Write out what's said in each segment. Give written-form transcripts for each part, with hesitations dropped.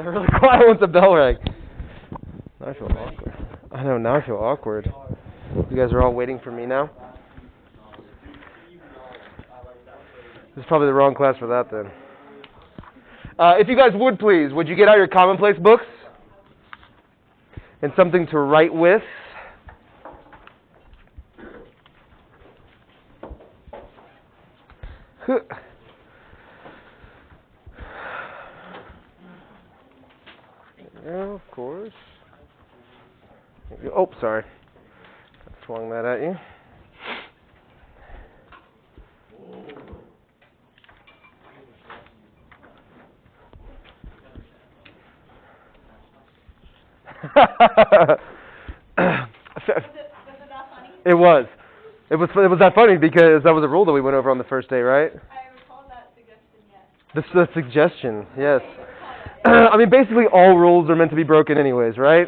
got really quiet once the bell rang. Now I feel awkward. I know, now I feel awkward. You guys are all waiting for me now? This is probably the wrong class for that then. If you guys would please, would you get out your commonplace books? And something to write with? Yeah, of course. Oh, sorry. I swung that at you. It was. It was that funny because that was a rule that we went over on the first day, right? I recall that suggestion, yes. The suggestion, yes. I mean, basically all rules are meant to be broken anyways, right?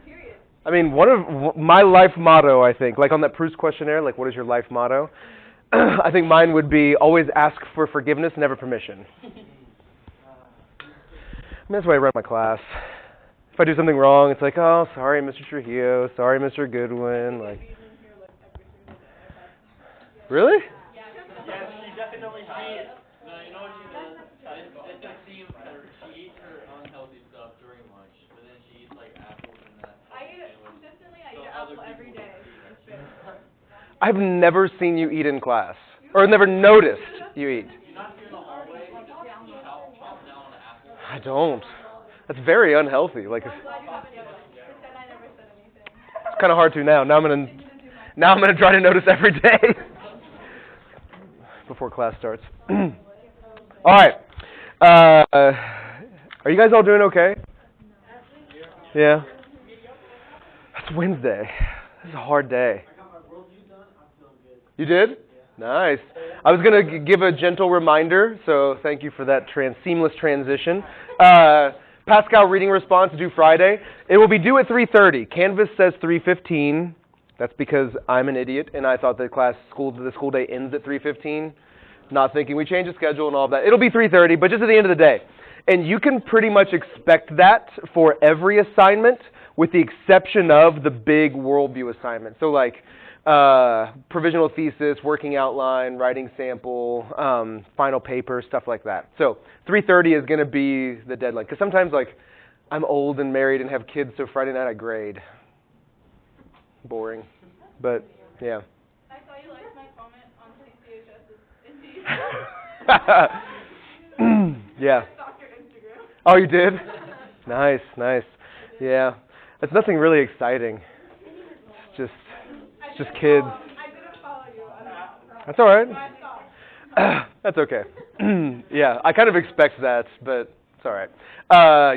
Period. I mean, one of my life motto, I think, like on that Proust questionnaire, like what is your life motto? I think mine would be always ask for forgiveness, never permission. I mean, that's why I run my class. If I do something wrong, it's like, oh, sorry, Mr. Trujillo, sorry, Mr. Goodwin, like. Really? Yes, she definitely has. No, you know what she does? It just seems that she eats her unhealthy stuff during lunch, but then she eats like apples and that. I eat it consistently. I eat an apple every day. I've never seen you eat in class, or never noticed you eat. You're not here in the hallway, you just chop down on an apple. I don't. That's very unhealthy. Like, it's kind of hard to now. Now I'm gonna try to notice every day before class starts. All right. Are you guys all doing okay? Yeah. It's Wednesday. This is a hard day. I got my Worldview done. I'm feeling good. You did? Nice. I was going to give a gentle reminder, so thank you for that seamless transition. Pascal reading response due Friday. It will be due at 3:30. Canvas says 3:15. That's because I'm an idiot, and I thought the school day ends at 3:15, not thinking we change the schedule and all of that. It'll be 3:30, but just at the end of the day. And you can pretty much expect that for every assignment, with the exception of the big worldview assignment. So like provisional thesis, working outline, writing sample, final paper, stuff like that. So 3:30 is going to be the deadline. Because sometimes, like, I'm old and married and have kids, so Friday night I grade. Boring. But, yeah. I saw you liked my comment on CCHS's Indeed. Yeah. Stalked your Instagram. Oh, you did? Nice. Yeah. It's nothing really exciting. It's just kids. I didn't follow you. That's all right. I saw. That's okay. Yeah, I kind of expect that, but it's all right.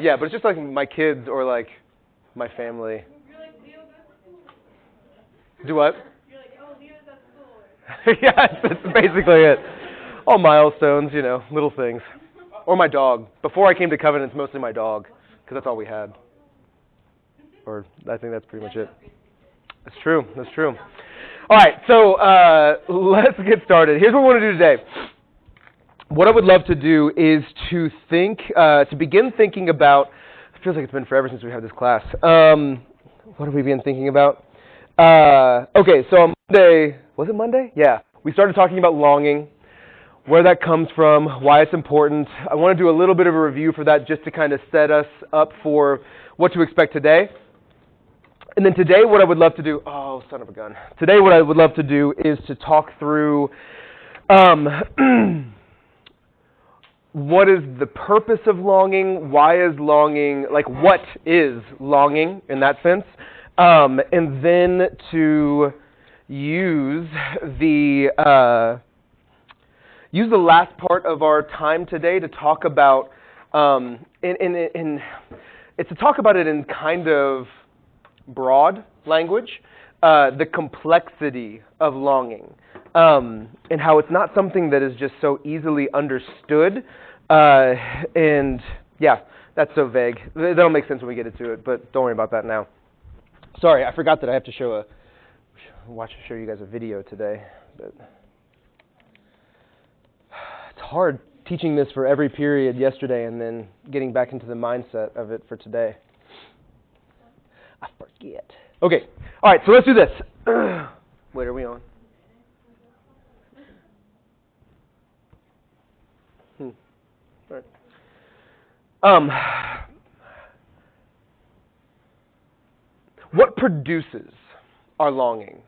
Yeah, but it's just like my kids or like my family. You're like, Leo's at school. Do what? You're like, oh, Leo's at school. Yeah, that's basically it. All milestones, little things. Or my dog. Before I came to Covenant, it's mostly my dog, because that's all we had. Or I think that's pretty much it. That's true. All right, so let's get started. Here's what we want to do today. What I would love to do is to begin thinking about, it feels like it's been forever since we had this class. What have we been thinking about? Okay, so on Monday, was it Monday? Yeah, we started talking about longing, where that comes from, why it's important. I want to do a little bit of a review for that just to kind of set us up for what to expect today. And then today what I would love to do, oh, son of a gun. Today what I would love to do is to talk through what is the purpose of longing, why is longing, like what is longing in that sense, and then to use the last part of our time today to talk about, it's to talk about it in kind of broad language, the complexity of longing, and how it's not something that is just so easily understood, and yeah, that's so vague. That'll make sense when we get into it, but don't worry about that now. Sorry, I forgot that I have to show you guys a video today, but it's hard teaching this for every period yesterday and then getting back into the mindset of it for today. I forget. Okay. All right, so let's do this. Wait, are we on? All right. What produces our longing?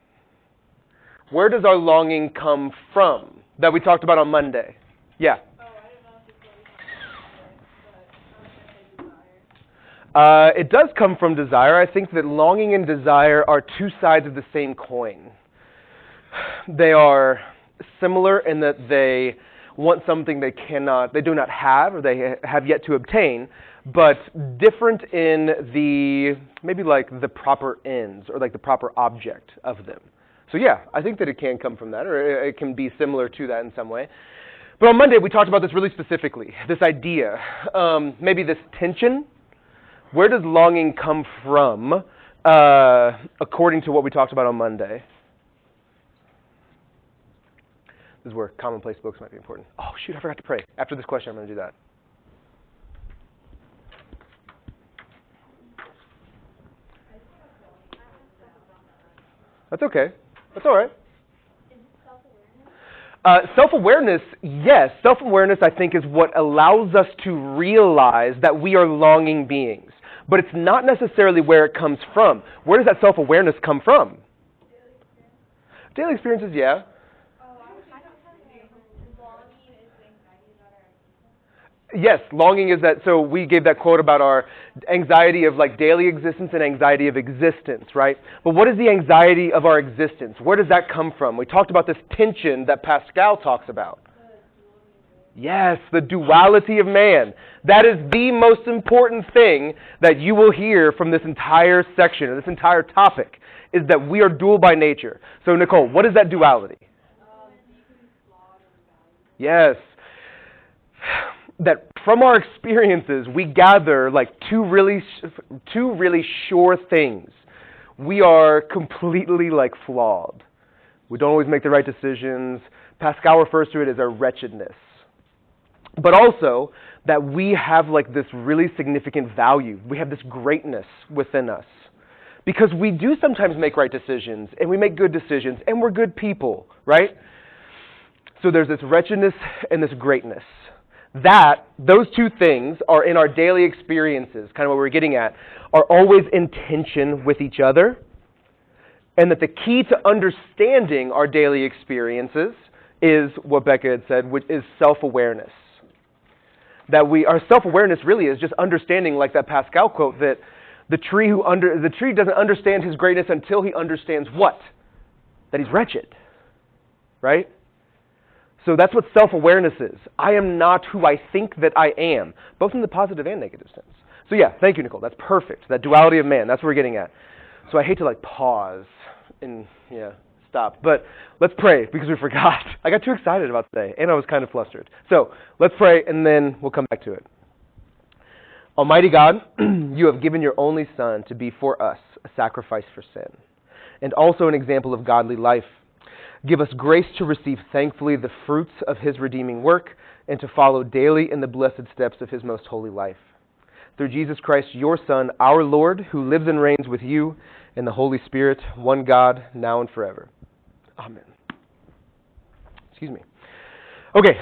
Where does our longing come from that we talked about on Monday? Yeah. Oh, I didn't know if this is what we talked about, but I was going to say desire. It does come from desire. I think that longing and desire are two sides of the same coin. They are similar in that they want something they do not have, or they have yet to obtain, but different in the, maybe like the proper ends, or like the proper object of them. So yeah, I think that it can come from that, or it can be similar to that in some way. But on Monday, we talked about this really specifically, this idea, maybe this tension. Where does longing come from, according to what we talked about on Monday? This is where commonplace books might be important. Oh, shoot, I forgot to pray. After this question, I'm going to do that. That's okay. That's all right. Self-awareness, yes. Self-awareness, I think, is what allows us to realize that we are longing beings. But it's not necessarily where it comes from. Where does that self-awareness come from? Daily experiences, yeah. Yes, longing is that, so we gave that quote about our anxiety of like daily existence and anxiety of existence, right? But what is the anxiety of our existence? Where does that come from? We talked about this tension that Pascal talks about. Yes, the duality of man. That is the most important thing that you will hear from this entire section, or this entire topic, is that we are dual by nature. So Nicole, what is that duality? Yes. That from our experiences, we gather like two really sure things. We are completely like flawed. We don't always make the right decisions. Pascal refers to it as our wretchedness. But also that we have like this really significant value. We have this greatness within us. Because we do sometimes make right decisions, and we make good decisions, and we're good people, right? So there's this wretchedness and this greatness. Those two things are in our daily experiences, kind of what we're getting at, are always in tension with each other. And that the key to understanding our daily experiences is what Becca had said, which is self-awareness. That our self-awareness really is just understanding, like that Pascal quote, that the tree doesn't understand his greatness until he understands what? That he's wretched. Right? So that's what self-awareness is. I am not who I think that I am, both in the positive and negative sense. So yeah, thank you, Nicole. That's perfect. That duality of man, that's what we're getting at. So I hate to like pause and stop. But let's pray because we forgot. I got too excited about today and I was kind of flustered. So let's pray and then we'll come back to it. Almighty God, you have given your only Son to be for us a sacrifice for sin and also an example of godly life. Give us grace to receive thankfully the fruits of his redeeming work and to follow daily in the blessed steps of his most holy life. Through Jesus Christ, your Son, our Lord, who lives and reigns with you in the Holy Spirit, one God, now and forever. Amen. Excuse me. Okay,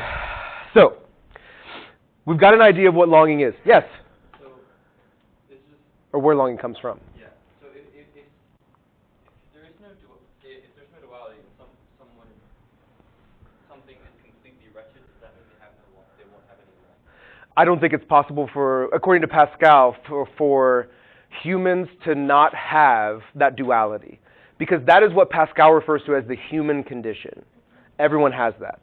so we've got an idea of what longing is. Yes? So, it's just... Or where longing comes from. Yeah. So if there is no duality, something is completely wretched, does that mean they won't have any love? I don't think it's possible according to Pascal, for humans to not have that duality. Because that is what Pascal refers to as the human condition. Everyone has that.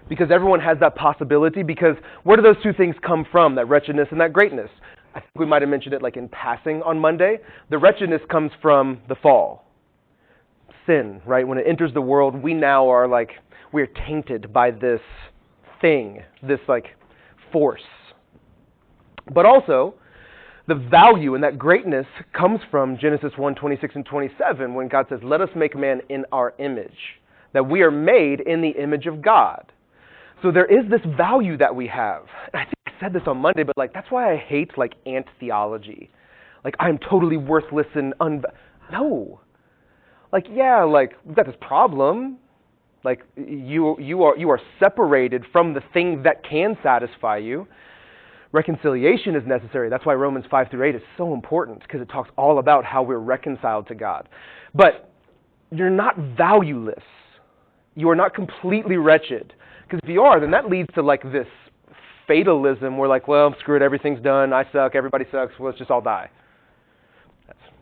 Because everyone has that possibility, because where do those two things come from, that wretchedness and that greatness? I think we might have mentioned it like in passing on Monday. The wretchedness comes from the fall. Sin, right? When it enters the world, we now are like, we're tainted by this thing, this like force. But also, the value and that greatness comes from Genesis 1:26 and 27, when God says, let us make man in our image. That we are made in the image of God. So there is this value that we have. And I think I said this on Monday, but like that's why I hate like ant theology. Like I'm totally worthless and no. Like yeah, like we've got this problem. Like you are separated from the thing that can satisfy you. Reconciliation is necessary. That's why Romans 5-8 is so important, because it talks all about how we're reconciled to God. But you're not valueless. You are not completely wretched. Because if you are, then that leads to like this fatalism where like, well, screw it, everything's done, I suck, everybody sucks, well, let's just all die.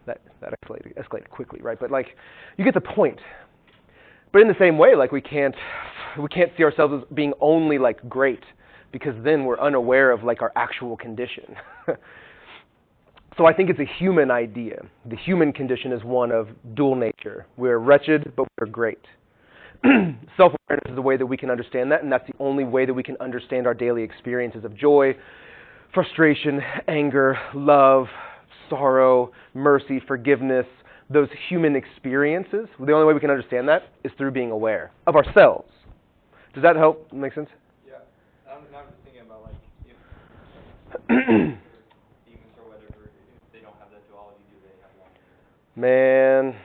That escalated quickly, right? But like, you get the point. But in the same way, like we can't see ourselves as being only like great, because then we're unaware of like our actual condition. So I think it's a human idea. The human condition is one of dual nature. We're wretched, but we're great. Self-awareness is the way that we can understand that, and that's the only way that we can understand our daily experiences of joy, frustration, anger, love, sorrow, mercy, forgiveness, those human experiences. The only way we can understand that is through being aware of ourselves. Does that help? Make sense? Yeah. I'm just thinking about like if demons or whatever, if they don't have that duality, do they have one? Man,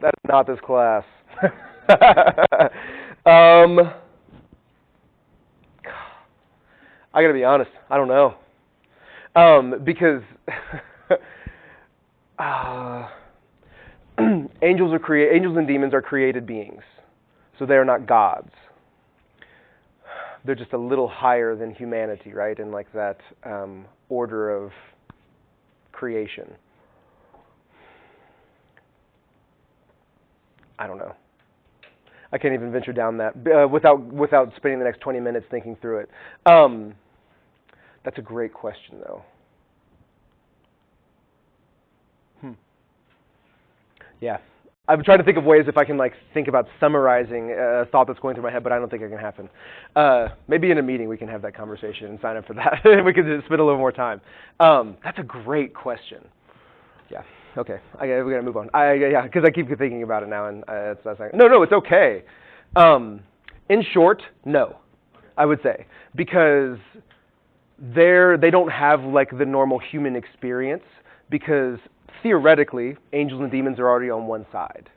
that's not this class. I gotta be honest, I don't know. Because angels and demons are created beings, so they are not gods. They're just a little higher than humanity, right? In like that order of creation. I don't know. I can't even venture down that without spending the next 20 minutes thinking through it. That's a great question, though. Yeah. I'm trying to think of ways if I can like think about summarizing a thought that's going through my head, but I don't think it can happen. Maybe in a meeting we can have that conversation and sign up for that. We could spend a little more time. That's a great question. Yeah. Okay. We gotta move on. Because I keep thinking about it now, and that's like, no, it's okay. In short, no, I would say, because they don't have like the normal human experience, because theoretically, angels and demons are already on one side.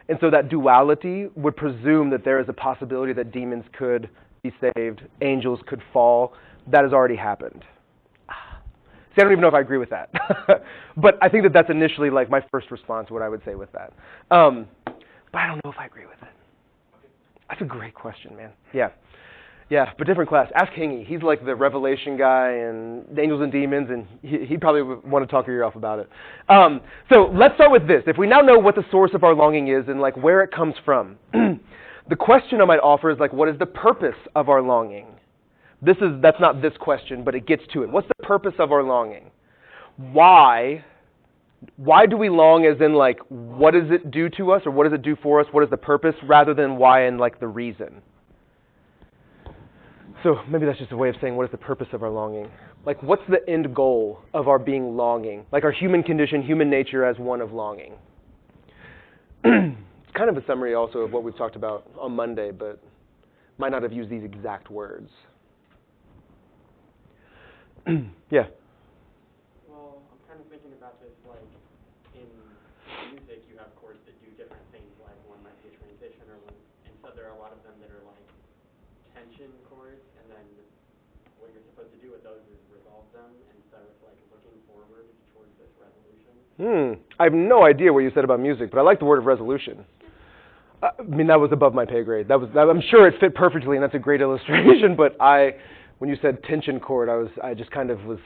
And so that duality would presume that there is a possibility that demons could be saved, angels could fall. That has already happened. See, I don't even know if I agree with that. But I think that that's initially like my first response, what I would say with that. But I don't know if I agree with it. That's a great question, man. Yeah, but different class. Ask Hingy. He's like the Revelation guy and Angels and Demons, and he'd probably want to talk your ear off about it. So let's start with this. If we now know what the source of our longing is and like where it comes from, the question I might offer is like, what is the purpose of our longing? That's not this question, but it gets to it. What's the purpose of our longing? Why do we long, as in like, what does it do to us, or what does it do for us? What is the purpose, rather than why and like the reason? So maybe that's just a way of saying, what is the purpose of our longing? Like, what's the end goal of our being longing? Like our human condition, human nature as one of longing. It's kind of a summary also of what we've talked about on Monday, but might not have used these exact words. Yeah. Well, I'm kind of thinking about this like in music, you have chords that do different things. Like one might be a transition, or one, and so there are a lot of them that are like tension chords, and then what you're supposed to do with those is resolve them, and so it's like looking forward towards this resolution. I have no idea what you said about music, but I like the word of resolution. I mean, that was above my pay grade. I'm sure it fit perfectly, and that's a great illustration. But when you said tension chord, I just kind of was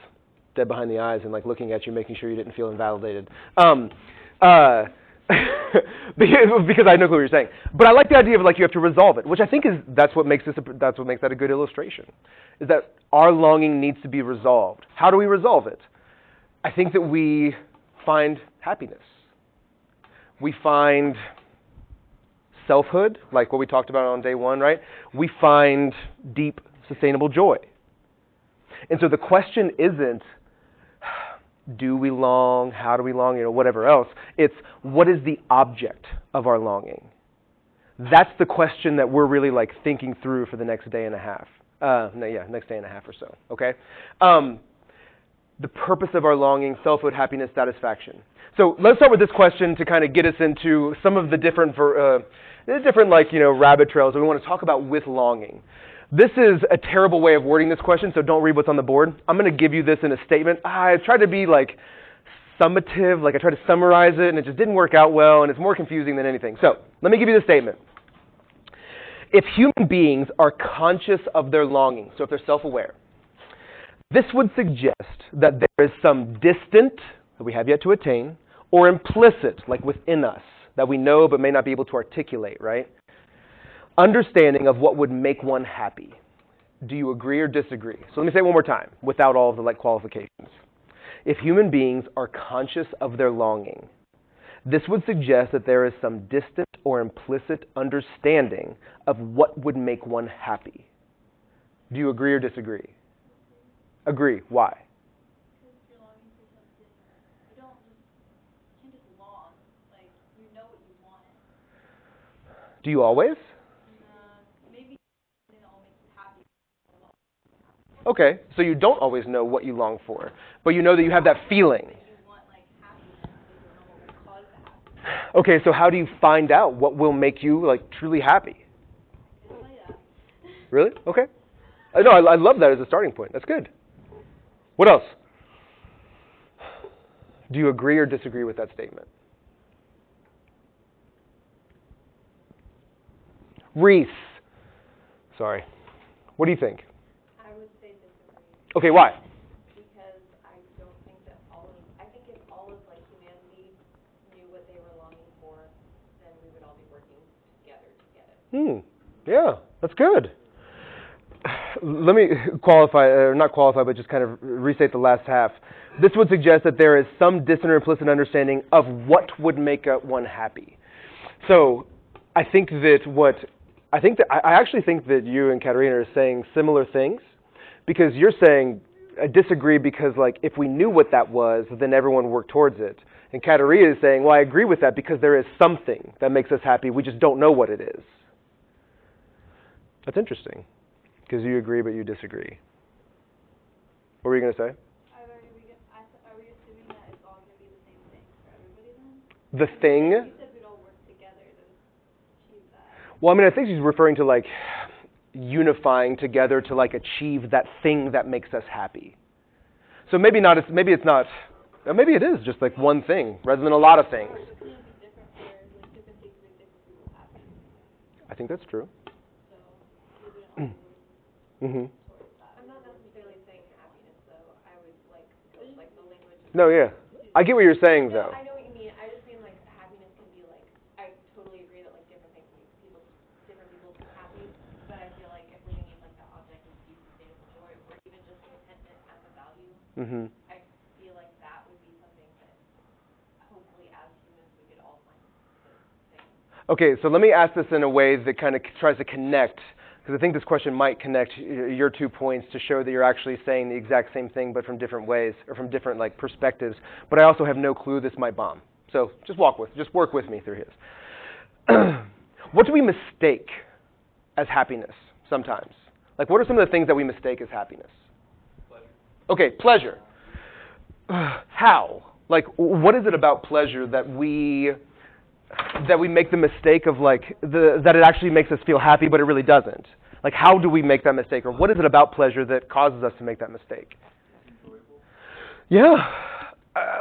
dead behind the eyes and like looking at you, making sure you didn't feel invalidated. Because I know what you're saying. But I like the idea of like you have to resolve it, which I think that's what makes that a good illustration. Is that our longing needs to be resolved. How do we resolve it? I think that we find happiness. We find selfhood, like what we talked about on day one, right? We find deep, sustainable joy. And so the question isn't, do we long, how do we long, whatever else. It's, what is the object of our longing? That's the question that we're really like thinking through for the next day and a half. Next day and a half or so, okay? The purpose of our longing, selfhood, happiness, satisfaction. So let's start with this question to kind of get us into some of the different rabbit trails that we want to talk about with longing. This is a terrible way of wording this question, so don't read what's on the board. I'm going to give you this in a statement. I tried to be like summative, like I tried to summarize it, and it just didn't work out well, and it's more confusing than anything. So let me give you the statement. If human beings are conscious of their longing, so if they're self-aware, this would suggest that there is some distant, that we have yet to attain, or implicit, like within us, that we know but may not be able to articulate, right? Understanding of what would make one happy. Do you agree or disagree? So let me say it one more time, without all of the qualifications. If human beings are conscious of their longing, this would suggest that there is some distant or implicit understanding of what would make one happy. Do you agree or disagree? Agree. Why? Because you're longing for something. You can't just long. Like, you know what you want. Do you always? Maybe something that will make you happy. Okay, so you don't always know what you long for, but you know that you have that feeling. You want, like, happiness, but you don't know what will cause the happiness. Okay, so how do you find out what will make you, like, truly happy? Oh, yeah. Really? Okay. No, I love that as a starting point. That's good. What else? Do you agree or disagree with that statement? Reese. Sorry. What do you think? I would say disagree, Okay, why? because I don't think that I think if all of like humanity knew what they were longing for, then we would all be working together to get it. Yeah, that's good. Let me qualify, or not qualify, but just kind of restate the last half. This would suggest that there is some distant or implicit understanding of what would make one happy. So, I actually think that you and Katerina are saying similar things, because you're saying I disagree because like if we knew what that was, then everyone worked towards it. And Katerina is saying, well, I agree with that because there is something that makes us happy. We just don't know what it is. That's interesting, because you agree but you disagree. What were you going to say? Are we assuming that it's all going to be the same thing for everybody then? The thing? You said we'd all work together to achieve that. Well, I mean, I think she's referring to like unifying together to like achieve that thing that makes us happy. So maybe it is just like one thing rather than a lot of things. It's going to be different for like different things make different people happy. I think that's true. So we wouldn't all Mm-hmm. towards that. I'm not necessarily saying happiness, though. I would like the language. No, yeah. I get what you're saying, though. I know what you mean. I just mean like happiness can be like. I totally agree that like different things make different people happy. But I feel like if we're thinking like the object of peace, sustainable joy, or even just contentment as a value, Mm-hmm. I feel like that would be something that hopefully as humans we could all find the same. Okay, so let me ask this in a way that kind of tries to connect, because I think this question might connect your 2 points to show that you're actually saying the exact same thing but from different ways or from different like perspectives. But I also have no clue this might bomb. So just work with me through his. What do we mistake as happiness sometimes? Like what are some of the things that we mistake as happiness? Pleasure. Okay, pleasure. How? Like what is it about pleasure that we make the mistake of like that it actually makes us feel happy, but it really doesn't? Like how do we make that mistake, or what is it about pleasure that causes us to make that mistake? Yeah,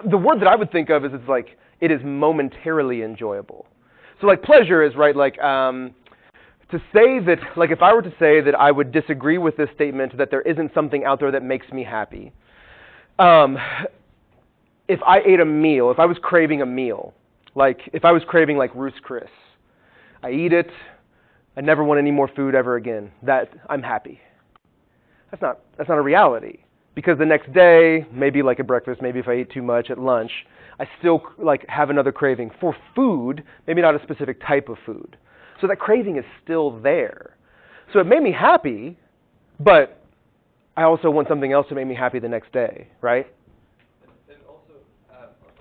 the word that I would think of is it is momentarily enjoyable. So like pleasure is right, like to say that, like if I were to say that I would disagree with this statement that there isn't something out there that makes me happy. If I ate a meal, if I was craving a meal, like if I was craving like Ruth's Chris, I eat it, I never want any more food ever again. That I'm happy. That's not a reality, because the next day, maybe like at breakfast, maybe if I eat too much at lunch, I still like have another craving for food, maybe not a specific type of food. So that craving is still there. So it made me happy, but I also want something else to make me happy the next day, right? And also, a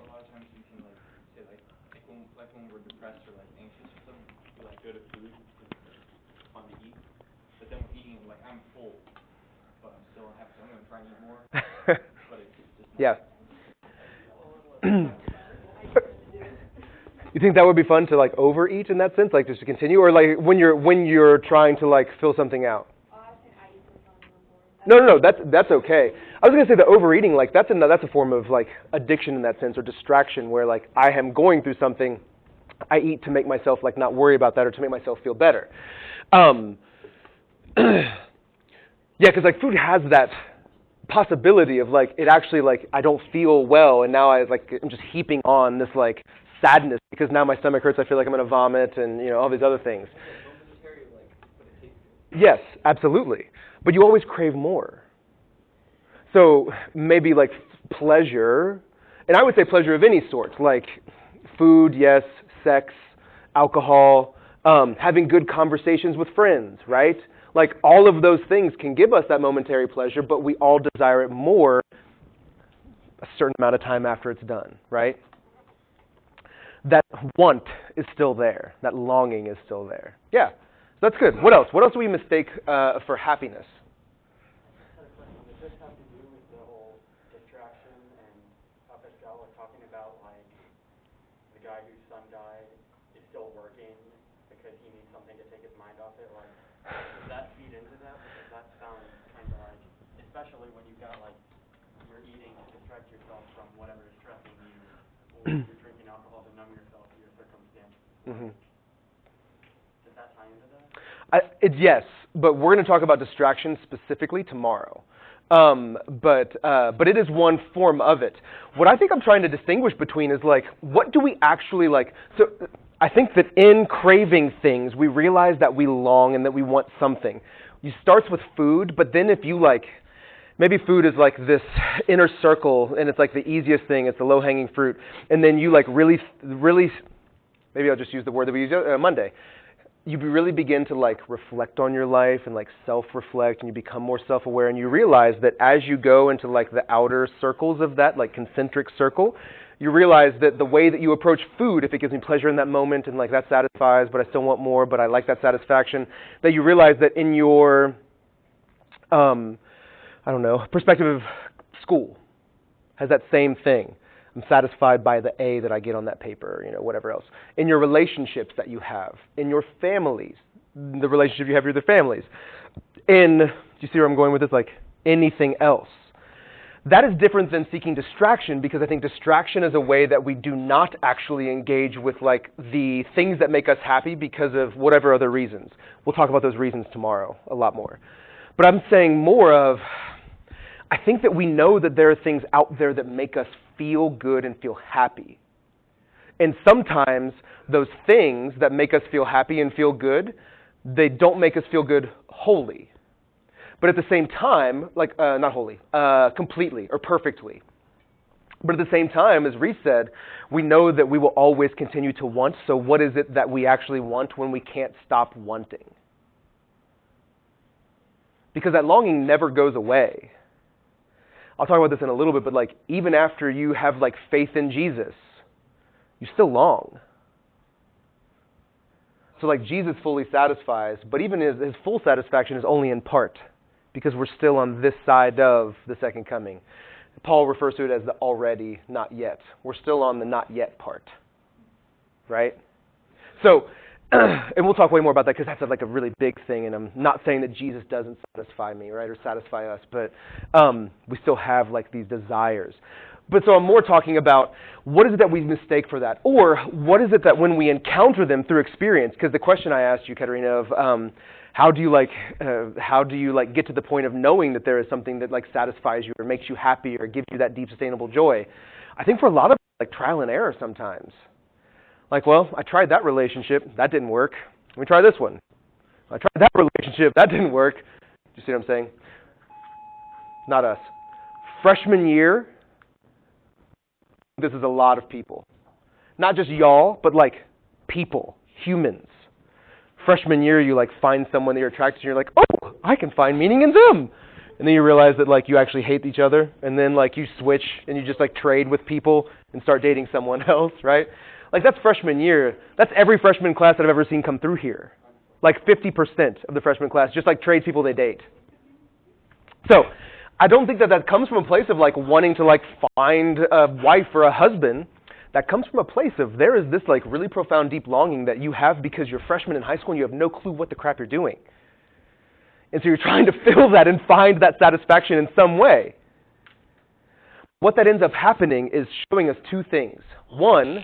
lot of times you can like say like when we're depressed or like anxious or something, we feel like good of food because it's fun to eat. But then with eating, like, I'm full, but I'm still happy, so I'm going to try and eat more. But it's just not. Yeah. You think that would be fun to like overeat in that sense, like just to continue, or like when you're trying to like fill something out? No, that's okay. I was gonna say the overeating, like that's a form of like addiction in that sense, or distraction, where like I am going through something, I eat to make myself like not worry about that, or to make myself feel better. Yeah, because like food has that possibility of like it actually like I don't feel well, and now I'm just heaping on this like sadness because now my stomach hurts. I feel like I'm gonna vomit, and all these other things. Yes, absolutely. But you always crave more. So maybe like pleasure, and I would say pleasure of any sort, like food, yes, sex, alcohol, having good conversations with friends, right? Like all of those things can give us that momentary pleasure, but we all desire it more a certain amount of time after it's done, right? That want is still there. That longing is still there. Yeah, that's good. What else? What else do we mistake for happiness? Does this have to do with the whole distraction and topic y'all were talking about, like the guy whose son died is still working because he needs something to take his mind off it? Like, does that feed into that? Because that sounds kind of like, especially when you've got like you're eating to distract yourself from whatever is stressing you, or you're drinking alcohol to numb yourself to your circumstance. Mm-hmm. Does that tie into that? Yes, but we're going to talk about distractions specifically tomorrow. But it is one form of it. What I think I'm trying to distinguish between is like, what do we actually like? So I think that in craving things, we realize that we long and that we want something. It starts with food, but then if you like, maybe food is like this inner circle, and it's like the easiest thing. It's the low-hanging fruit. And then you like really, maybe I'll just use the word that we used Monday. You really begin to like reflect on your life and like self-reflect, and you become more self-aware, and you realize that as you go into like the outer circles of that like concentric circle, you realize that the way that you approach food, if it gives me pleasure in that moment and like that satisfies, but I still want more, but I like that satisfaction, that you realize that in your perspective of school has that same thing. I'm satisfied by the A that I get on that paper, whatever else. In your relationships that you have, in your families, the relationship you have with your families, do you see where I'm going with this? Like anything else. That is different than seeking distraction, because I think distraction is a way that we do not actually engage with like the things that make us happy because of whatever other reasons. We'll talk about those reasons tomorrow a lot more. But I'm saying more of, I think that we know that there are things out there that make us feel good and feel happy. And sometimes those things that make us feel happy and feel good, they don't make us feel good wholly. But at the same time, like, not wholly, completely or perfectly. But at the same time, as Reese said, we know that we will always continue to want. So what is it that we actually want when we can't stop wanting? Because that longing never goes away. I'll talk about this in a little bit, but like even after you have like faith in Jesus, you still long. So like Jesus fully satisfies, but even his full satisfaction is only in part, because we're still on this side of the second coming. Paul refers to it as the already, not yet. We're still on the not yet part, right? So, and we'll talk way more about that because that's like a really big thing, and I'm not saying that Jesus doesn't satisfy me, right, or satisfy us, but we still have like these desires. But so I'm more talking about what is it that we mistake for that, or what is it that when we encounter them through experience? Because the question I asked you, Katerina, of how do you get to the point of knowing that there is something that like satisfies you or makes you happy or gives you that deep sustainable joy? I think for a lot of like trial and error sometimes. Like, well, I tried that relationship, that didn't work. Let me try this one. I tried that relationship, that didn't work. Do you see what I'm saying? Not us. Freshman year, this is a lot of people. Not just y'all, but like people, humans. Freshman year, you like find someone that you're attracted to, and you're like, oh, I can find meaning in them. And then you realize that like you actually hate each other, and then like you switch and you just like trade with people and start dating someone else, right? Like, that's freshman year. That's every freshman class that I've ever seen come through here. Like 50% of the freshman class, just like tradespeople they date. So, I don't think that comes from a place of like wanting to like find a wife or a husband. That comes from a place of there is this like really profound, deep longing that you have because you're freshmen in high school and you have no clue what the crap you're doing. And so you're trying to fill that and find that satisfaction in some way. What that ends up happening is showing us two things. One,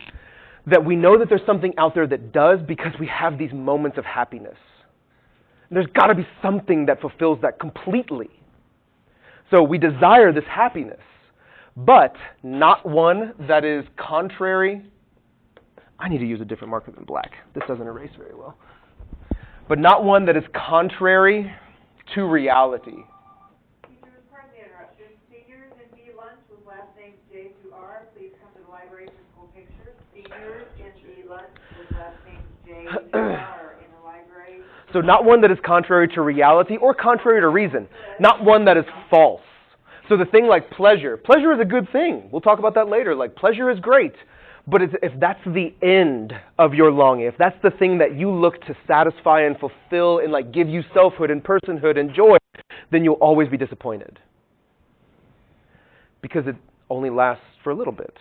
that we know that there's something out there that does because we have these moments of happiness. There's got to be something that fulfills that completely. So we desire this happiness, but not one that is contrary. I need to use a different marker than black. This doesn't erase very well. But not one that is contrary to reality. Teachers, pardon the interruption. Seniors in B lunch with last names J through R, please come to the library for school pictures. Seniors in B lunch with last names J through R in the library. So not one that is contrary to reality or contrary to reason. Not one that is false. So the thing like pleasure. Pleasure is a good thing. We'll talk about that later. Like, pleasure is great. But if that's the end of your longing, if that's the thing that you look to satisfy and fulfill and like give you selfhood and personhood and joy, then you'll always be disappointed. Because it only lasts for a little bit.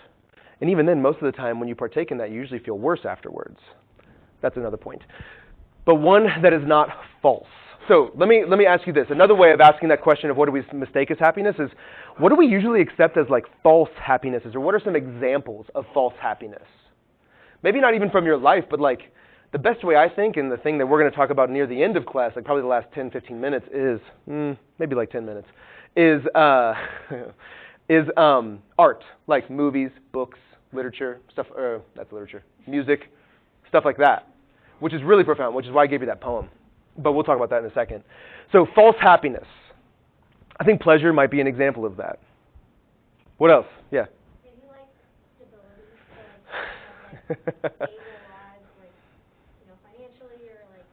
And even then, most of the time when you partake in that, you usually feel worse afterwards. That's another point. But one that is not false. So let me ask you this. Another way of asking that question of what do we mistake as happiness is, what do we usually accept as like false happinesses, or what are some examples of false happiness? Maybe not even from your life, but like the best way I think, and the thing that we're going to talk about near the end of class, like probably the last 10, 15 minutes is, maybe like 10 minutes, is art, like movies, books, literature, stuff, that's literature, music, stuff like that, which is really profound, which is why I gave you that poem. But we'll talk about that in a second. So false happiness. I think pleasure might be an example of that. What else? Yeah. Maybe like stability, so like stable lives, like, you know, financially or like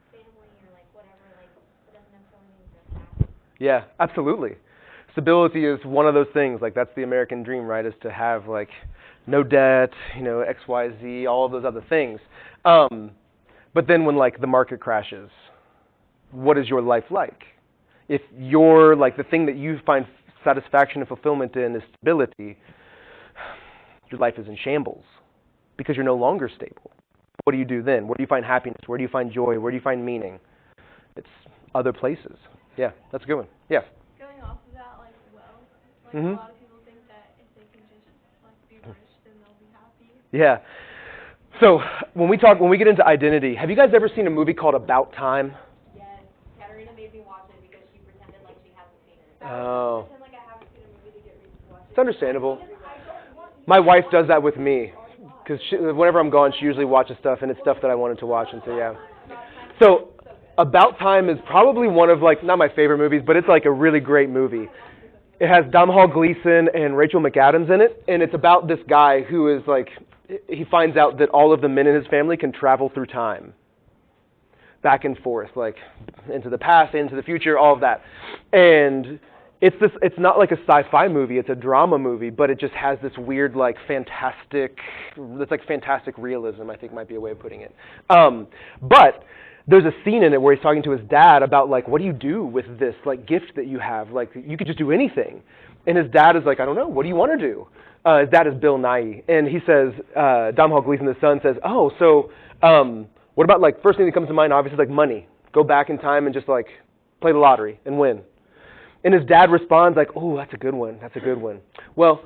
family or like whatever, like it doesn't necessarily mean they're happy. Yeah, absolutely. Stability is one of those things. Like, that's the American dream, right? Is to have like no debt, you know, X, Y, Z, all of those other things. But then when like the market crashes, what is your life like? If you're like the thing that you find satisfaction and fulfillment in is stability, your life is in shambles because you're no longer stable. What do you do then? Where do you find happiness? Where do you find joy? Where do you find meaning? It's other places. Yeah, that's a good one. Yeah. Going off of that, like, wealth, like, Mhm. a lot of people think that if they can just, like, be rich, then they'll be happy. Yeah. So when we get into identity, have you guys ever seen a movie called About Time? Yes, Katarina made me watch it because she pretended like she hasn't seen it. Oh. Pretend like I haven't seen a movie to get reason to watch it. It's understandable. My wife does that with me because whenever I'm gone, she usually watches stuff, and it's stuff that I wanted to watch, and so yeah. So About Time is probably one of like not my favorite movies, but it's like a really great movie. It has Domhnall Gleeson and Rachel McAdams in it, and it's about this guy who is like, he finds out that all of the men in his family can travel through time, back and forth, like into the past, into the future, all of that. And it's not like a sci-fi movie, it's a drama movie, but it just has this weird like fantastic realism, I think might be a way of putting it. But there's a scene in it where he's talking to his dad about like, what do you do with this like gift that you have? Like, you could just do anything. And his dad is like, I don't know, what do you want to do? His dad is Bill Nighy, and he says, Domhnall Gleeson, the son, says, oh, so what about like, first thing that comes to mind, obviously, like money. Go back in time and just like play the lottery and win. And his dad responds like, oh, that's a good one, that's a good one. Well,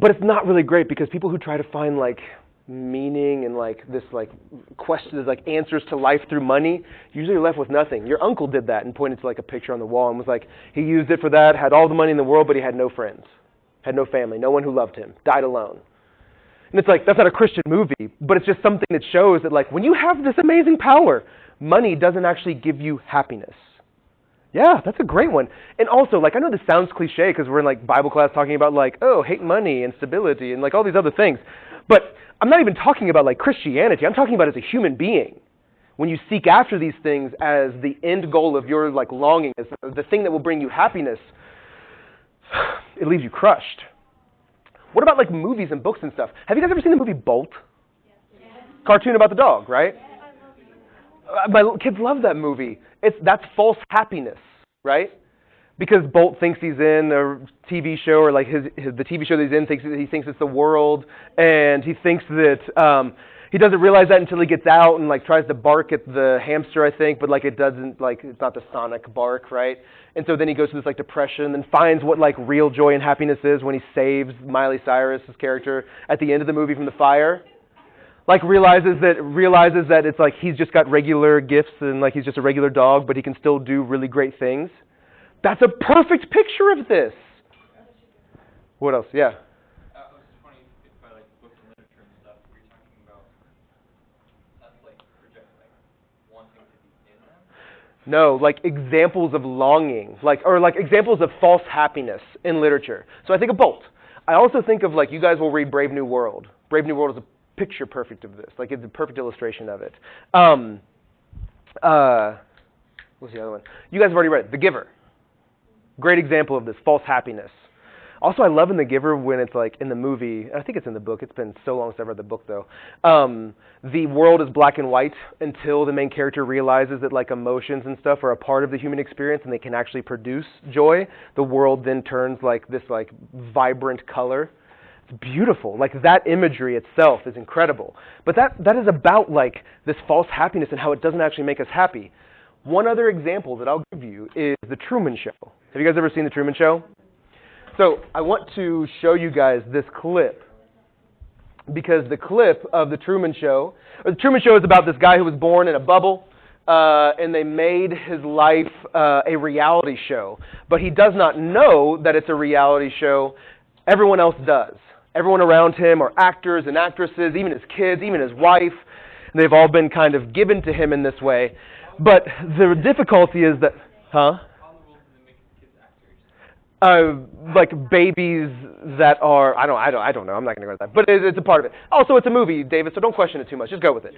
but it's not really great because people who try to find like meaning and like this like questions, like answers to life through money, usually are left with nothing. Your uncle did that and pointed to like a picture on the wall and was like, he used it for that, had all the money in the world, but he had no friends. Had no family, no one who loved him, died alone. And it's like, that's not a Christian movie, but it's just something that shows that like, when you have this amazing power, money doesn't actually give you happiness. Yeah, that's a great one. And also, like, I know this sounds cliche because we're in like Bible class talking about like, oh, hate money and stability and like all these other things. But I'm not even talking about like Christianity. I'm talking about as a human being. When you seek after these things as the end goal of your like longing, as the thing that will bring you happiness, it leaves you crushed. What about like movies and books and stuff? Have you guys ever seen the movie Bolt? Cartoon about the dog, right? My kids love that movie. That's false happiness, right? Because Bolt thinks he's in a TV show, or like the TV show that he's in he thinks it's the world, and he thinks that he doesn't realize that until he gets out and like tries to bark at the hamster, I think, but like it doesn't, like it's not the sonic bark, right? And so then he goes through this like depression, and then finds what like real joy and happiness is when he saves Miley Cyrus's character at the end of the movie from the fire. Like realizes that it's like he's just got regular gifts and like he's just a regular dog, but he can still do really great things. That's a perfect picture of this. What else? Yeah. It was just funny if by like books and literature and stuff, you're talking about us like project like wanting to be in them. No, like examples of longing, or examples of false happiness in literature. So I think of Bolt. I also think of like you guys will read Brave New World. Brave New World is a picture perfect of this. Like it's a perfect illustration of it. What's the other one? You guys have already read it. The Giver. Great example of this, false happiness. Also, I love in The Giver when it's like in the movie, I think it's in the book, it's been so long since I've read the book though, the world is black and white until the main character realizes that like emotions and stuff are a part of the human experience and they can actually produce joy. The world then turns like this like vibrant color. It's beautiful. Like that imagery itself is incredible. But that is about like this false happiness and how it doesn't actually make us happy. One other example that I'll give you is The Truman Show. Have you guys ever seen The Truman Show? So I want to show you guys this clip because the clip of The Truman Show is about this guy who was born in a bubble and they made his life a reality show. But he does not know that it's a reality show. Everyone else does. Everyone around him are actors and actresses, even his kids, even his wife. They've all been kind of given to him in this way. But the difficulty is that, like babies that are, I don't know. I'm not going to go to that. But it's a part of it. Also, it's a movie, David, so don't question it too much. Just go with it.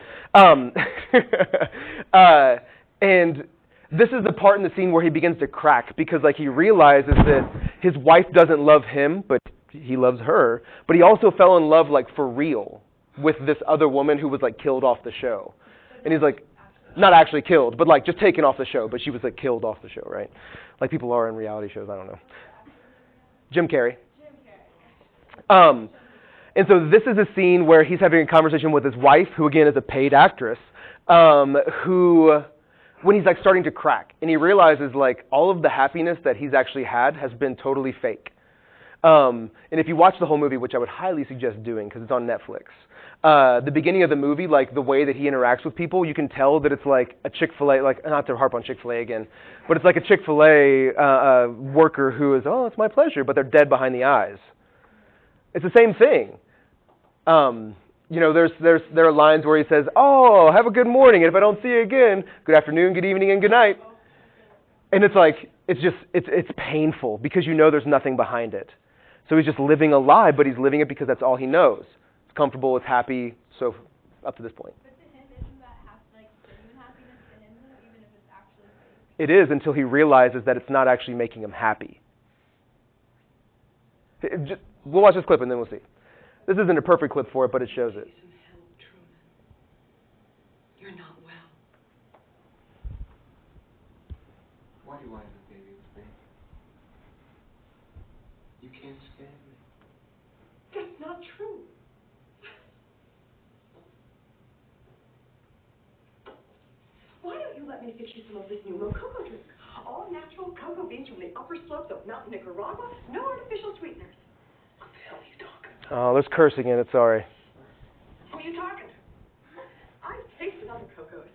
And this is the part in the scene where he begins to crack because like he realizes that his wife doesn't love him, but he loves her. But he also fell in love like for real with this other woman who was like killed off the show. And he's like, not actually killed, but like just taken off the show. But she was like killed off the show, right? Like people are in reality shows. I don't know. Jim Carrey. And so this is a scene where he's having a conversation with his wife, who again is a paid actress, who, when he's like starting to crack, and he realizes like all of the happiness that he's actually had has been totally fake. And if you watch the whole movie, which I would highly suggest doing because it's on Netflix, the beginning of the movie, like the way that he interacts with people, you can tell that it's like a Chick-fil-A, like not to harp on Chick-fil-A again, but it's like a Chick-fil-A worker who is, oh, it's my pleasure, but they're dead behind the eyes. It's the same thing. You know, there are lines where he says, oh, have a good morning, and if I don't see you again, good afternoon, good evening, and good night. And it's like, it's painful because you know there's nothing behind it. So he's just living a lie, but he's living it because that's all he knows. It's comfortable, it's happy, so up to this point. But to him, isn't that like genuine happiness to him, though, even if it's actually fake? It is until he realizes that it's not actually making him happy. We'll watch this clip and then we'll see. This isn't a perfect clip for it, but it shows it. You're not well. Why do you want to have a baby with me? You can't stand me. That's not true. Why don't you let me get you some of this new cocoa drink? All natural cocoa beans from the upper slopes of Mount Nicaragua. No artificial sweeteners. What the hell are you talking about? Oh, there's cursing in it, sorry. Who are you talking to? I've tasted other cocos.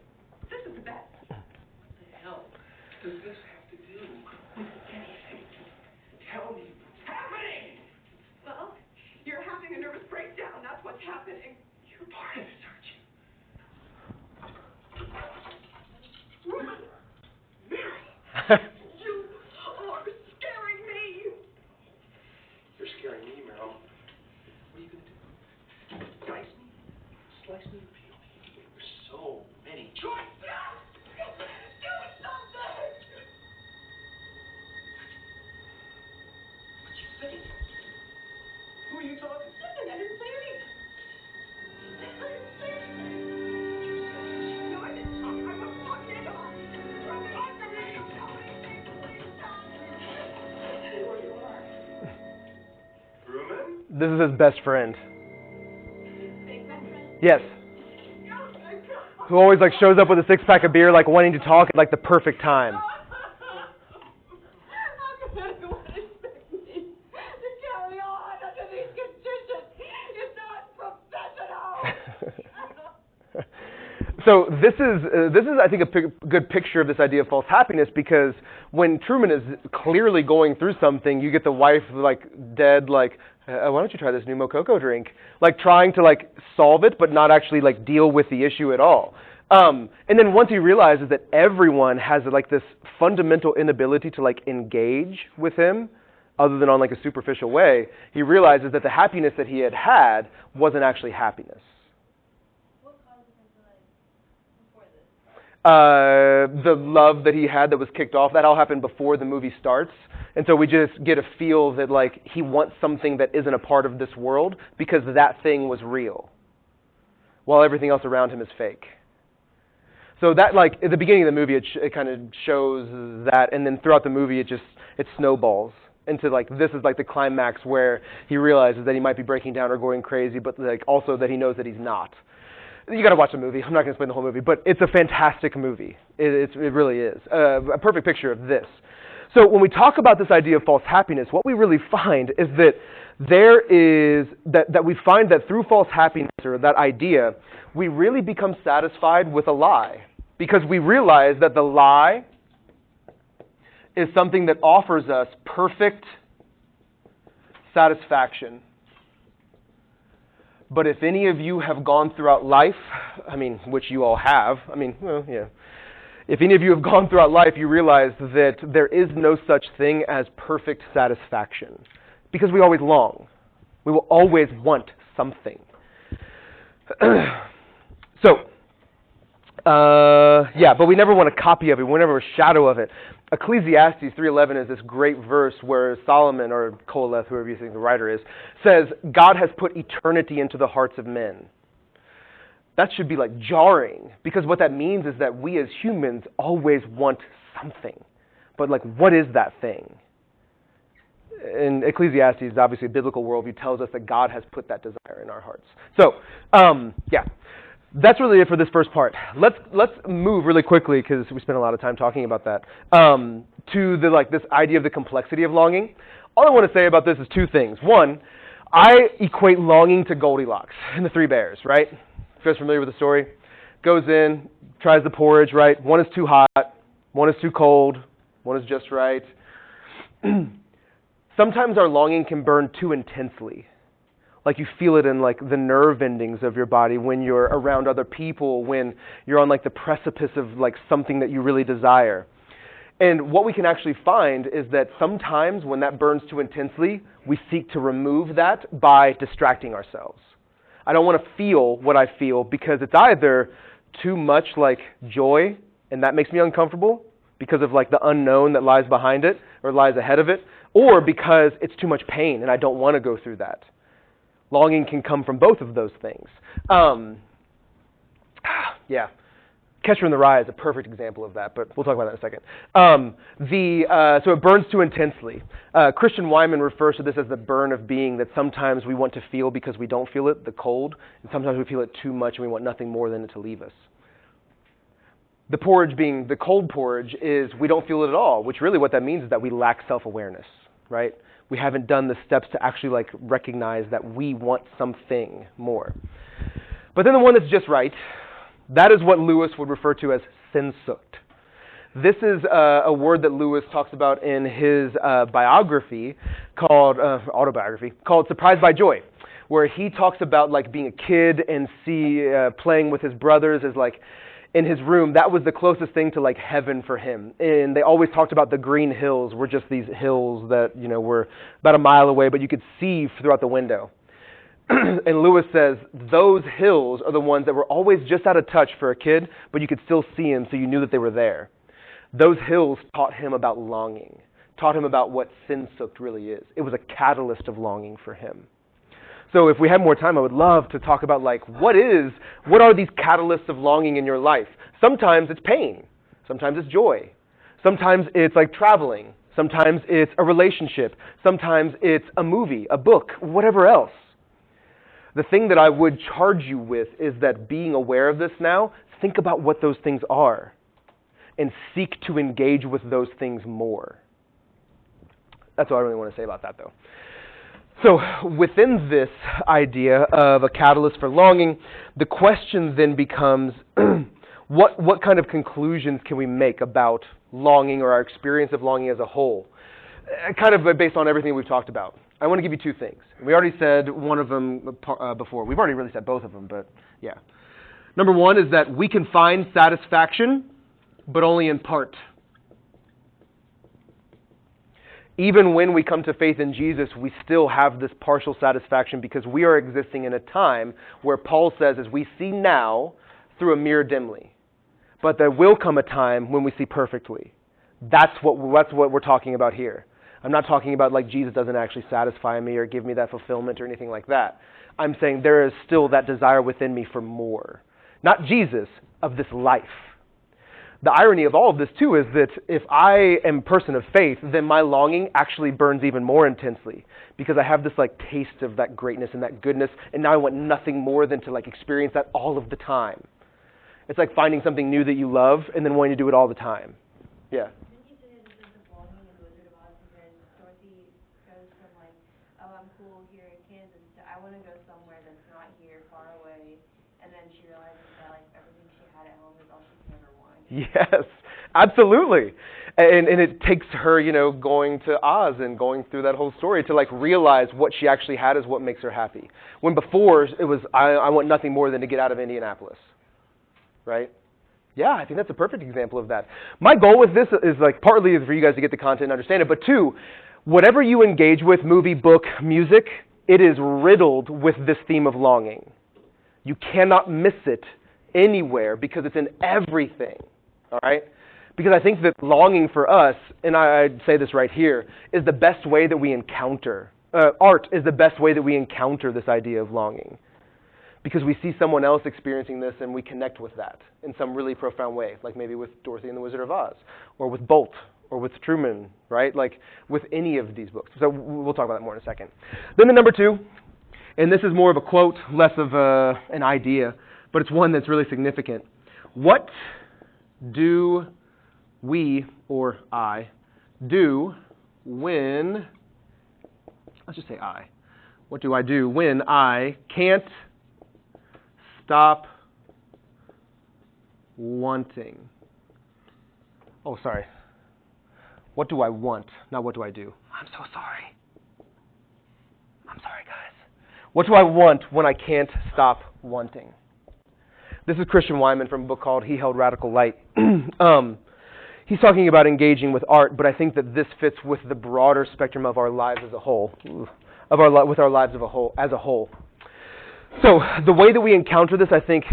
This is the best. What the hell does this have to do with anything? Tell me what's happening! Well, you're having a nervous breakdown. That's what's happening. You're part of this, aren't you? Meryl! You are scaring me! You're scaring me, Meryl. What are you going to do? Dice me? Slice me and peel me? There's so many choices! Do something! This is his best friend. Yes. Who always like shows up with a 6-pack of beer, like wanting to talk at like the perfect time. So this is I think a good picture of this idea of false happiness, because when Truman is clearly going through something, you get the wife like dead, like why don't you try this new Mococo drink? Like trying to like solve it, but not actually like deal with the issue at all. And then once he realizes that everyone has like this fundamental inability to like engage with him, other than on like a superficial way, he realizes that the happiness that he had wasn't actually happiness. The love that he had that was kicked off, that all happened before the movie starts. And so we just get a feel that like he wants something that isn't a part of this world because that thing was real, while everything else around him is fake. So that, like, at the beginning of the movie, it kind of shows that, and then throughout the movie, it snowballs into, like, this is, like, the climax where he realizes that he might be breaking down or going crazy, but, like, also that he knows that he's not. You got to watch the movie. I'm not going to explain the whole movie, but it's a fantastic movie. It really is. A perfect picture of this. So when we talk about this idea of false happiness, what we really find is that that we find that through false happiness, or that idea, we really become satisfied with a lie, because we realize that the lie is something that offers us perfect satisfaction. But if any of you have gone throughout life, I mean, which you all have, I mean, well, yeah. If any of you have gone throughout life, you realize that there is no such thing as perfect satisfaction, because we always long. We will always want something. But we never want a copy of it. We never a shadow of it. Ecclesiastes 3:11 is this great verse where Solomon, or Koheleth, whoever you think the writer is, says, God has put eternity into the hearts of men. That should be like jarring, because what that means is that we as humans always want something. But like, what is that thing? In Ecclesiastes, obviously a biblical worldview tells us that God has put that desire in our hearts. So, that's really it for this first part. Let's move really quickly, because we spent a lot of time talking about that, to this idea of the complexity of longing. All I want to say about this is two things. One, I equate longing to Goldilocks and the Three Bears, right? You guys familiar with the story? Goes in, tries the porridge, right? One is too hot, one is too cold, one is just right. Sometimes our longing can burn too intensely. Like you feel it in like the nerve endings of your body when you're around other people, when you're on like the precipice of like something that you really desire. And what we can actually find is that sometimes when that burns too intensely, we seek to remove that by distracting ourselves. I don't want to feel what I feel because it's either too much like joy, and that makes me uncomfortable because of like the unknown that lies behind it or lies ahead of it, or because it's too much pain and I don't want to go through that. Longing can come from both of those things. Catcher in the Rye is a perfect example of that, but we'll talk about that in a second. So it burns too intensely. Christian Wyman refers to this as the burn of being, that sometimes we want to feel because we don't feel it, the cold, and sometimes we feel it too much and we want nothing more than it to leave us. The porridge being the cold porridge is we don't feel it at all, which really what that means is that we lack self-awareness, right? We haven't done the steps to actually like recognize that we want something more. But then the one that's just right, that is what Lewis would refer to as sehnsucht. This is a word that Lewis talks about in his autobiography called Surprised by Joy, where he talks about like being a kid and playing with his brothers as like in his room. That was the closest thing to like heaven for him. And they always talked about the green hills were just these hills that, you know, were about a mile away, but you could see throughout the window. And Lewis says those hills are the ones that were always just out of touch for a kid, but you could still see them, so you knew that they were there. Those hills taught him about longing, taught him about what sehnsucht really is. It was a catalyst of longing for him. So if we had more time, I would love to talk about like what are these catalysts of longing in your life? Sometimes it's pain. Sometimes it's joy. Sometimes it's like traveling. Sometimes it's a relationship. Sometimes it's a movie, a book, whatever else. The thing that I would charge you with is that being aware of this now, think about what those things are and seek to engage with those things more. That's all I really want to say about that, though. So within this idea of a catalyst for longing, the question then becomes, what kind of conclusions can we make about longing or our experience of longing as a whole? Kind of based on everything we've talked about. I want to give you two things. We already said one of them before. We've already really said both of them, but yeah. Number one is that we can find satisfaction, but only in part. Even when we come to faith in Jesus, we still have this partial satisfaction because we are existing in a time where Paul says, as we see now, through a mirror dimly. But there will come a time when we see perfectly. That's what we're talking about here. I'm not talking about like Jesus doesn't actually satisfy me or give me that fulfillment or anything like that. I'm saying there is still that desire within me for more. Not Jesus, of this life. The irony of all of this, too, is that if I am a person of faith, then my longing actually burns even more intensely because I have this like taste of that greatness and that goodness, and now I want nothing more than to like experience that all of the time. It's like finding something new that you love and then wanting to do it all the time. Yeah. Didn't you say there's a sense of longing in the Wizard of Oz because Dorothy goes from like, oh, I'm cool here in Kansas to I want to go somewhere that's not here, far away, and then she realizes that like everything she had at home is all she can ever want. Yes, absolutely. And it takes her, going to Oz and going through that whole story to like realize what she actually had is what makes her happy. When before it was, I want nothing more than to get out of Indianapolis. Right? Yeah, I think that's a perfect example of that. My goal with this is like partly for you guys to get the content and understand it, but two, whatever you engage with, movie, book, music, it is riddled with this theme of longing. You cannot miss it anywhere because it's in everything. All right? Because I think that longing for us, and I'd say this right here, is the best way that we encounter. Art is the best way that we encounter this idea of longing. Because we see someone else experiencing this and we connect with that in some really profound way, like maybe with Dorothy and the Wizard of Oz, or with Bolt, or with Truman, right? Like with any of these books. So we'll talk about that more in a second. Then the number two, and this is more of a quote, less of an idea, but it's one that's really significant. What do we, or I, do when, let's just say I. What do I do when I can't stop wanting? Oh, sorry. What do I want? Not what do I do. I'm so sorry. I'm sorry, guys. What do I want when I can't stop wanting? This is Christian Wyman from a book called He Held Radical Light. He's talking about engaging with art, but I think that this fits with the broader spectrum of our lives as a whole, with our lives as a whole. So the way that we encounter this, I think,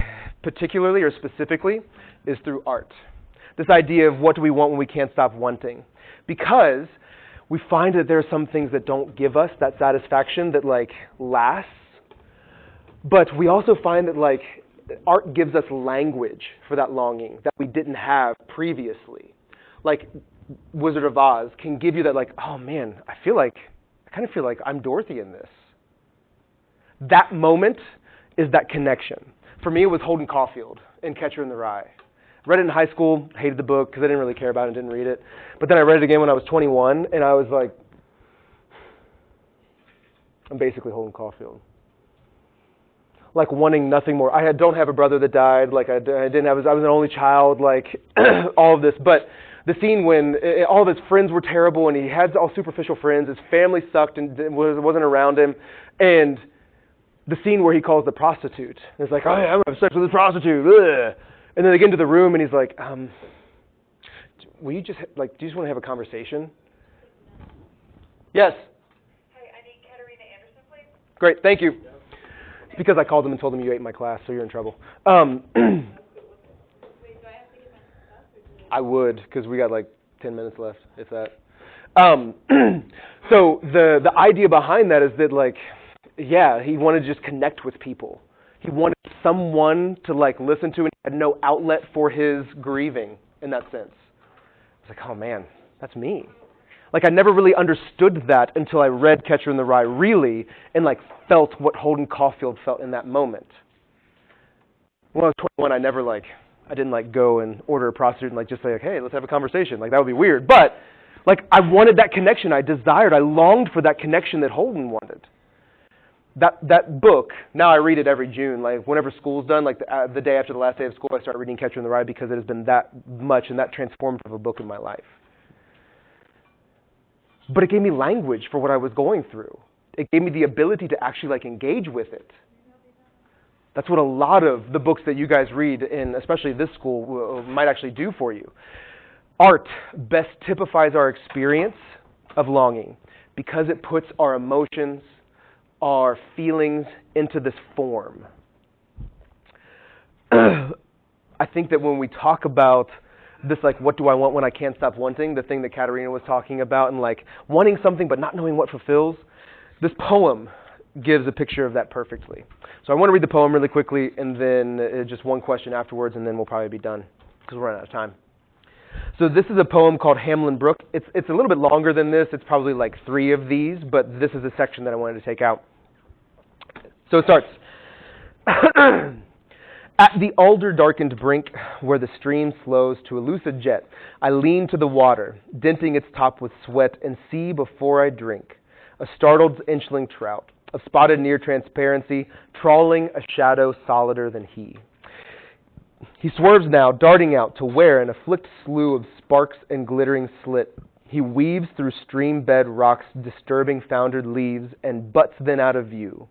particularly or specifically, is through art. This idea of what do we want when we can't stop wanting. Because we find that there are some things that don't give us that satisfaction that, like, lasts. But we also find that, like, art gives us language for that longing that we didn't have previously. Like, Wizard of Oz can give you that, like, oh, man, I kind of feel like I'm Dorothy in this. That moment is that connection. For me, it was Holden Caulfield in Catcher in the Rye. Read it in high school, hated the book because I didn't really care about it and didn't read it. But then I read it again when I was 21, and I was like, I'm basically Holden Caulfield. Like wanting nothing more. I don't have a brother that died. Like I was an only child. Like all of this, but the scene when all of his friends were terrible and he had all superficial friends. His family sucked and wasn't around him, and the scene where he calls the prostitute. It's like, oh, I'm going to have sex with this prostitute. Ugh. And then they get into the room and he's like, will you just, like, do you just want to have a conversation? Yes. Hi, I need Katerina Anderson, please. Great, thank you. It's because I called them and told them you ate my class, so you're in trouble. I would, because we got like 10 minutes left, if that. So the idea behind that is that, like, yeah, he wanted to just connect with people. He wanted someone to, like, listen to, and he had no outlet for his grieving in that sense. It's like, oh man, that's me. Like I never really understood that until I read Catcher in the Rye really and like felt what Holden Caulfield felt in that moment. When I was 21, I didn't like go and order a prostitute and like just say like, hey, let's have a conversation. Like that would be weird. But like I wanted that connection. I longed for that connection that Holden wanted. That book, now I read it every June. Like whenever school's done, like the day after the last day of school, I start reading Catcher in the Rye because it has been that much and that transformative of a book in my life. But it gave me language for what I was going through. It gave me the ability to actually like engage with it. That's what a lot of the books that you guys read in, especially this school, might actually do for you. Art best typifies our experience of longing because it puts our emotions, our feelings into this form. I think that when we talk about this, like, what do I want when I can't stop wanting, the thing that Katerina was talking about, and like wanting something but not knowing what fulfills, this poem gives a picture of that perfectly. So I want to read the poem really quickly, and then just one question afterwards, and then we'll probably be done because we're running out of time. So this is a poem called Hamlin Brook. It's a little bit longer than this. It's probably like 3 of these, but this is a section that I wanted to take out. So it starts. At the alder-darkened brink, where the stream slows to a lucid jet, I lean to the water, denting its top with sweat, and see before I drink a startled inchling trout, of spotted near transparency, trawling a shadow solider than he. He swerves now, darting out to where an afflict slew of sparks and glittering slit. He weaves through stream-bed rocks, disturbing foundered leaves, and butts then out of view.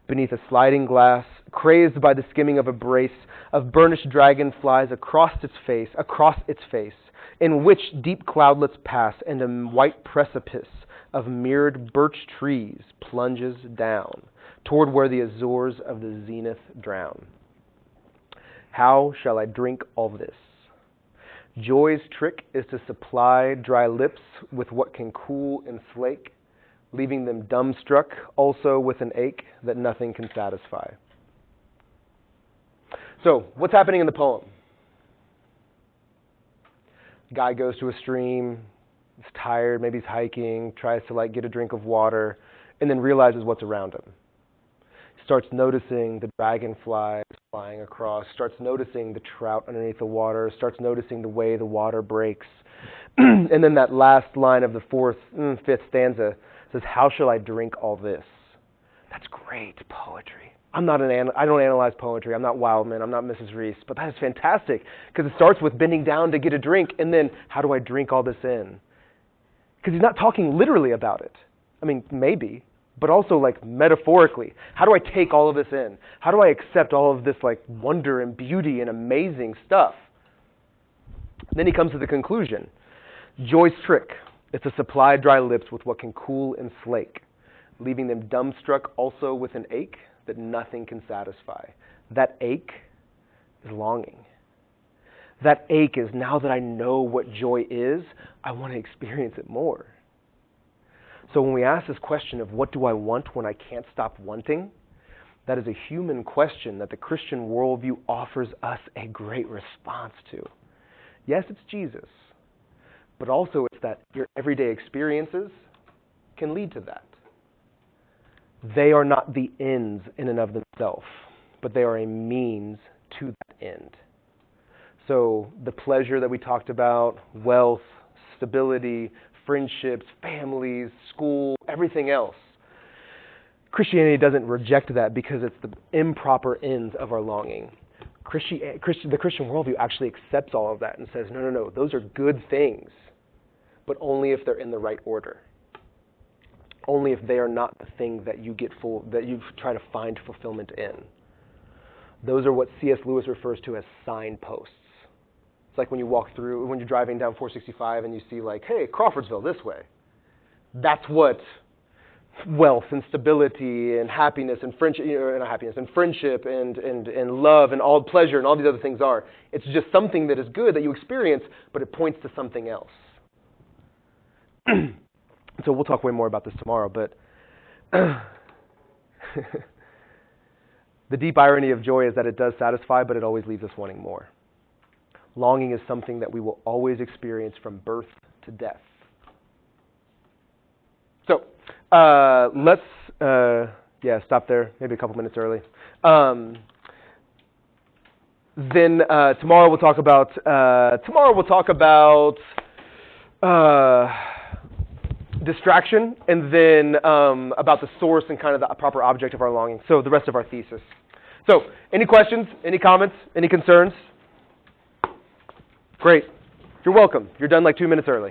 Beneath a sliding glass, crazed by the skimming of a brace of burnished dragonflies across its face, in which deep cloudlets pass, and a white precipice of mirrored birch trees plunges down toward where the azures of the zenith drown. How shall I drink all this? Joy's trick is to supply dry lips with what can cool and slake, leaving them dumbstruck also with an ache that nothing can satisfy. So, what's happening in the poem? Guy goes to a stream, he's tired, maybe he's hiking, tries to like get a drink of water, and then realizes what's around him. Starts noticing the dragonflies flying across, starts noticing the trout underneath the water, starts noticing the way the water breaks. And then that last line of the fifth stanza says, how shall I drink all this? That's great poetry. I don't analyze poetry. I'm not Wildman. I'm not Mrs. Reese. But that is fantastic because it starts with bending down to get a drink, and then how do I drink all this in? Because he's not talking literally about it. I mean, maybe, but also like metaphorically. How do I take all of this in? How do I accept all of this like wonder and beauty and amazing stuff? Then he comes to the conclusion. Joy's trick is to supply dry lips with what can cool and slake, leaving them dumbstruck also with an ache that nothing can satisfy. That ache is longing. That ache is, now that I know what joy is, I want to experience it more. So when we ask this question of what do I want when I can't stop wanting, that is a human question that the Christian worldview offers us a great response to. Yes, it's Jesus, but also it's that your everyday experiences can lead to that. They are not the ends in and of themselves, but they are a means to that end. So the pleasure that we talked about, wealth, stability, friendships, families, school, everything else. Christianity doesn't reject that because it's the improper ends of our longing. The Christian worldview actually accepts all of that and says, no, those are good things, but only if they're in the right order. Only if they are not the thing that you try to find fulfillment in. Those are what C.S. Lewis refers to as signposts. It's like when you're driving down 465 and you see like, hey, Crawfordsville this way. That's what wealth and stability and happiness and friendship, and friendship and love and all pleasure and all these other things are. It's just something that is good that you experience, but it points to something else. So we'll talk way more about this tomorrow, but the deep irony of joy is that it does satisfy, but it always leaves us wanting more. Longing is something that we will always experience from birth to death. Let's stop there. Maybe a couple minutes early. Then tomorrow we'll talk about distraction, and then about the source and kind of the proper object of our longing. So the rest of our thesis. So any questions? Any comments? Any concerns? Great. You're welcome. You're done like 2 minutes early.